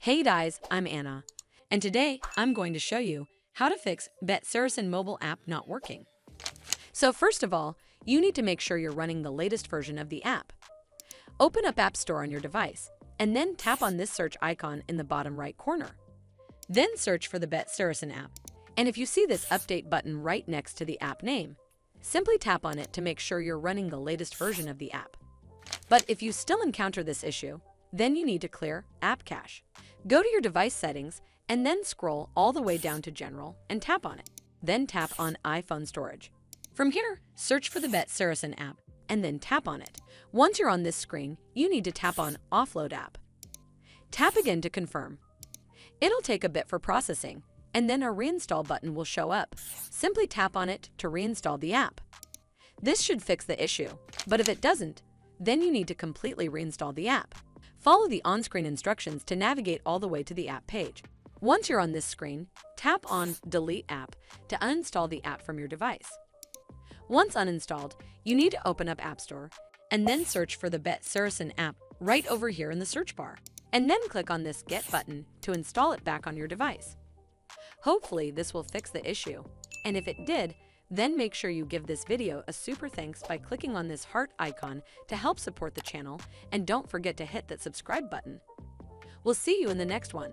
Hey guys, I'm Anna, and today I'm going to show you how to fix Bet Saracen mobile app not working. So first of all, you need to make sure you're running the latest version of the app. Open up App Store on your device, and then tap on this search icon in the bottom right corner. Then search for the Bet Saracen app, and if you see this update button right next to the app name, simply tap on it to make sure you're running the latest version of the app. But if you still encounter this issue, then you need to clear App Cache. Go to your device settings and then scroll all the way down to General and tap on it. Then tap on iPhone Storage. From here, search for the Bet Saracen app and then tap on it. Once you're on this screen, you need to tap on Offload App. Tap again to confirm. It'll take a bit for processing, and then a reinstall button will show up. Simply tap on it to reinstall the app. This should fix the issue, but if it doesn't, then you need to completely reinstall the app. Follow the on-screen instructions to navigate all the way to the app page. Once you're on this screen, tap on Delete App to uninstall the app from your device. Once uninstalled, you need to open up App Store and then search for the Bet Saracen app right over here in the search bar, and then click on this Get button to install it back on your device. Hopefully this will fix the issue, and if it did, then make sure you give this video a super thanks by clicking on this heart icon to help support the channel, and don't forget to hit that subscribe button. We'll see you in the next one.